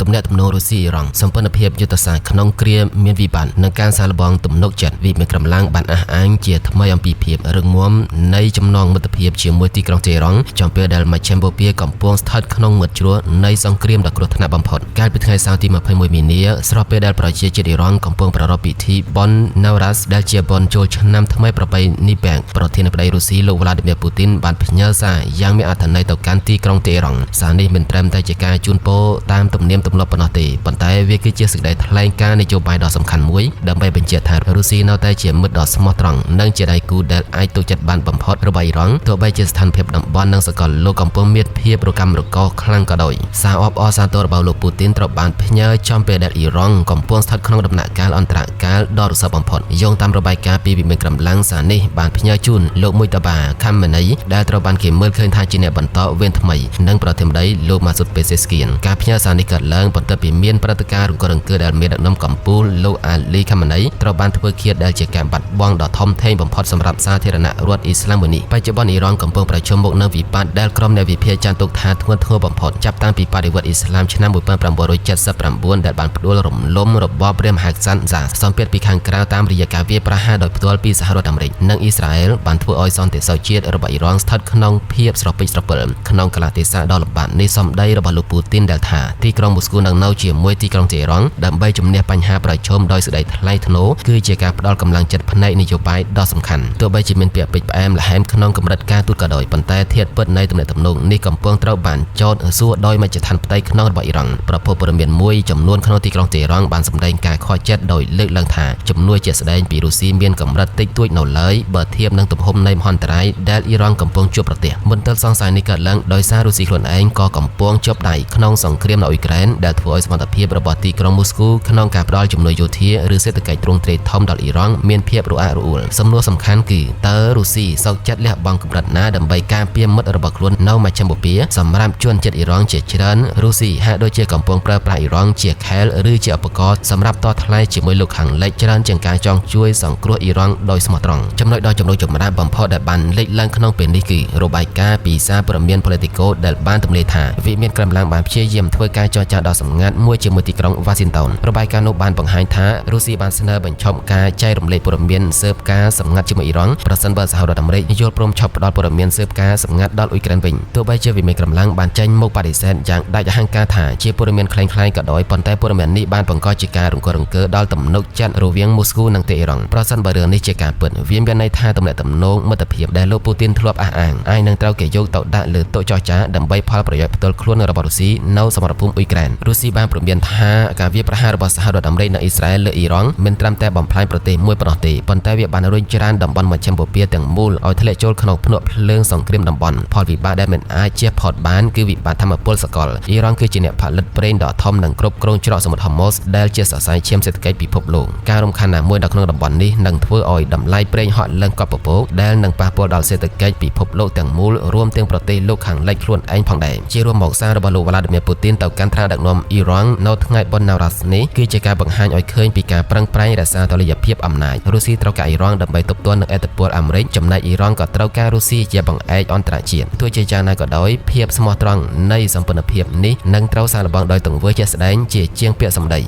ទំនាក់ទំនងរុស្ស៊ីអ៊ីរ៉ង់សម្ព័ន្ធភាពយុទ្ធសាស្ត្រក្នុងគ្រាមានវិបត្តិនិងការសាឡបងទំនុកចិត្តវិមានកម្លាំងបានអះអាងជាថ្មីអំពីភាពរឹងមាំនៃចំណងមិត្តភាពជាមួយទីក្រុងតេហរ៉ង់ចំពេលដែលមជ្ឈមបូព៌ាកំពុងស្ថិតក្នុងមាត់ជ្រោះនៃសង្គ្រាមដ៏គ្រោះថ្នាក់បំផុតកាលពីថ្ងៃសៅរ៍ទី21មីនាស្របពេលដែលប្រជាជាតិអ៊ីរ៉ង់កំពុងប្រារព្ធពិធីបុណ្យ Nowruz ដែលជាបុណ្យចូលឆ្នាំថ្មីប្រពៃណីពេកប្រធានាធិបតីរុស្ស៊ីលោក Vladimir Putin បានផ្ញើសារយ៉ាងមានអត្ថន័យទៅកាន់ទីក្រុងតេហរ៉ង់សារនេះមិនត្រឹមតែជាការជូនពរតាមទំនៀមទម្លាប់ប៉ុណ្ណោះទេប៉ុន្តែវាគឺជាសេចក្តីថ្លែងការណ៍នយោបាយដ៏សំខាន់មួយដើម្បីបញ្ជាក់ថារុស្ស៊ីនៅតែជាមិត្តដ៏ស្មោះត្រង់និងជាដៃគូដែលអាចទុកចិត្តបានបំផុតរបស់អ៊ីរ៉ង់ទោះបីជាស្ថានភាពតំបន់និងសកលលោកកំពុងមានភាពរកាំរកូសខ្លាំងក៏ដោយសារអបអរសាទររបស់លោកពូទីនត្រូវបានផ្ញើចំពេលដែលអ៊ីរ៉ង់កំពុងស្ថិតក្នុងដំណាក់កាលអន្តរកាលដ៏រសើបបំផុតយោងតាមរបាយការណ៍ពីវិមានកម្លាំងសារនេះបានផ្ញើជូនលោកមួយតាបាខាំម៉ានីដែលត្រូវបានគេមើលឃើញថាជាអ្នកបន្តវេនថ្មីនិងប្រធានាធិបតីលោកម៉ាស៊ុតពេសេស្គៀនការផ្ញើសារនេះកើតឡើងបន្ទាប់ពីមានព្រឹត្តិការណ៍រង្គោះរង្គើដែលមានដឹកនាំកម្ពុជាលោកអាលីខាំម៉ានីត្រូវបានធ្វើឃាតដែលជាការបាត់បង់ដ៏ធំធេងបំផុតសម្រាប់សាធារណរដ្ឋអ៊ីស្លាមមួយនេះបច្ចុប្បន្នអ៊ីរ៉ង់កំពុងប្រឈមមុខនឹងវិបត្តិដែលក្រុមអ្នកវិភាគចាត់ទុកថាធ្ងន់ធ្ងរបំផុតចាប់តាំងពីបដិវត្តអ៊ីស្លាមឆ្នាំ1979ដែលបានផ្ដួលរំលំរបបព្រះមហាក្សត្រសាសម្ពាធពីខាងក្រៅតាមរយៈការវាយប្រហារដោយផ្ទាល់ពីសហរដ្ឋអាមេរិកនិងអ៊ីស្រាអែលបានធ្វើឲ្យសន្តិសុខជាតិរបស់អ៊ីរ៉ង់ស្ថិតក្នុងភាពស្រពិចស្រពិលក្នុងកាលៈទេសៈដ៏លំបាកនេះសម្ដីរបស់លោកពូទីនដែលថាទីក្រុងមូស្គូនឹងនៅជាមួយទីក្រុងតេហរ៉ង់ដើម្បីជំនះបញ្ហាប្រឈមដោយសេចក្តីថ្លៃថ្នូរគឺជាការផ្ដល់កម្លាំងចិត្តផ្នែកនយោបាយដ៏សំខាន់ទោះបីជាមានពាក្យពេចន៍ផ្អែមល្ហែមក្នុងកម្រិតការទូតក៏ដោយប៉ុន្តែធាតុពិតនៃទំនាក់ទំនងនេះកំពុងត្រូវបានចោទសួរដោយមជ្ឈដ្ឋានផ្ទៃក្នុងរបស់អ៊ីរ៉ង់ប្រភពព័ត៌មានមួយចំនួនក្នុងទីក្រុងតេហរ៉ង់បានសម្ដែងការខកចិត្តដោយលើកឡើងថាជំនួយជាក់ស្ដែងពីរុស្ស៊ីមានកម្រិតតិចតួចនៅឡើយបើធៀបនឹងទំហំនៃមហន្តរាយដែលអ៊ីរ៉ង់កំពុងជួបប្រទះមន្ទិលសង្ស័យនេះកើតឡើងដោយសាររុស្ស៊ីខ្លួនឯងក៏កំពុងជាប់ដៃក្នុងសង្គ្រាមនៅអ៊ុយក្រែនដែលធ្វើឲ្យសមត្ថភាពរបស់ទីក្រុងមូស្គូក្នុងការផ្ដល់ជំនួយយោធាឬសេដ្ឋកិច្ចទ្រង់ទ្រាយធំដល់អ៊ីរ៉ង់មានភាពរអាក់រអួលសំណួរសំខាន់គឺតើរុស្ស៊ីសោកចិត្តលះបង់កម្រិតណាដើម្បីការពារមិត្តរបស់ខ្លួននៅមជ្ឈមបូព៌ាសម្រាប់ជនជាតិអ៊ីរ៉ង់ជាច្រើនរុស្ស៊ីហាក់ដូចជាកំពុងប្រើប្រាស់អ៊ីរ៉ង់ជាខែលឬជាឧបករណ៍សម្រាប់តថ្លៃជាមួយលោកខាងលិចច្រើនជាងការចង់ជួយសង្គ្រោះអ៊ីរ៉ង់ដោយស្មោះត្រង់ចំណុចដ៏ចំណុចចម្រាបបំផុតដែលបានលេចឡើងក្នុងពេលនេះគឺរបាយការណ៍ពីសារព័ត៌មាន Politico ដែលបានទម្លាយថាវិមានកម្លាំងបានព្យាយាមធ្វើការចរចាដ៏សម្ងាត់មួយជាមួយទីក្រុង Washington របាយការណ៍នោះបានបង្ហាញថារុស្ស៊ីបានស្នើបញ្ឈប់ការចែករំលែកព័ត៌មានស៊ើបការណ៍សម្ងាត់ជាមួយអ៊ីរ៉ង់ប្រសិនបើសហរដ្ឋអាមេរិកយល់ព្រមឈប់ផ្ដល់ព័ត៌មានស៊ើបការណ៍សម្ងាត់ដល់អ៊ុយក្រែនវិញទោះបីជាវិមានកម្លាំងបានចេញមុខបដិសេធយ៉ាងដាច់អហង្ការថាជាព័ត៌មានក្លែងក្លាយក៏ដោយប៉ុន្តែព័ត៌មាននេះបានបង្កជាការរង្គោះរង្គើដល់ទំនុកចិត្តរវាងមូស្គូនិងតេហរ៉ង់ប្រសិនបើរឿងនេះជាការពិតវាមានន័យថាទំនាក់ទំនងមិត្តភាពដែលលោកពូទីនធ្លាប់អះអាងអាចនឹងត្រូវគេយកទៅដាក់លើតុចរចាដើម្បីផលប្រយោជន៍ផ្ទាល់ខ្លួនរបស់រុស្ស៊ីនៅសមរភូមិអ៊ុយក្រែនរុស្ស៊ីបានព្រមានថាការវាយប្រហាររបស់សហរដ្ឋអាមេរិកនិងអ៊ីស្រាអែលលើអ៊ីរ៉ង់មិនត្រឹមតែបំផ្លាញប្រទេសមួយប៉ុណ្ណោះទេប៉ុន្តែវាបានរុញច្រានតំបន់មជ្ឈមបូព៌ាទាំងមូលឲ្យធ្លាក់ចូលក្នុងភ្នក់ភ្លើងសង្គ្រាមតំបន់ផលវិបាកដែលមិនអាចជៀសផុតបានគឺវិបត្តិធម្មពលសកលអ៊ីរ៉ង់គឺជាអ្នកផលិតប្រេងដ៏ធំនិងគ្រប់គ្រងច្រកសមុទ្រហូម៉ូសដែលជាសរសៃឈាមសេដ្ឋកិច្ចពិភពលោកការរំខានណាមួយនៅក្នុងតំបន់នេះនឹងធ្វើឲ្យតម្លៃប្រេងហក់ឡើងកប់ពពកដែលនឹងប៉ះពាល់ដល់សេដ្ឋកិច្ចពិភពលោកទាំងមូលរួមទាំងប្រទេសលោកខាងលិចខ្លួនឯងផងដែរជារួមមកសាររបស់លោក Vladimir Putin ទៅកាន់ថ្នាក់ដឹកនាំអ៊ីរ៉ង់នៅថ្ងៃបុណ្យ Nowruz នេះគឺជាការបង្ហាញឲ្យឃើញពីការប្រឹងប្រែងរក្សាតុល្យភាពអំណាចរុស្ស៊ីត្រូវការអ៊ីរ៉ង់ដើម្បីទប់ទល់នឹងឥទ្ធិពលអាមេរិកចំណែកអ៊ីរ៉ង់ក៏ត្រូវការរុស្ស៊ីជាបង្អែកអន្តរជាតិទោះជាយ៉ាងណាក៏ដោយភាពស្មោះត្រង់នៃសម្ព័ន្ធភាពនេះនឹងត្រូវសាកល្បងដោយទង្វើជាក់ស្ដែងជាជាងពាក្យសម្ដី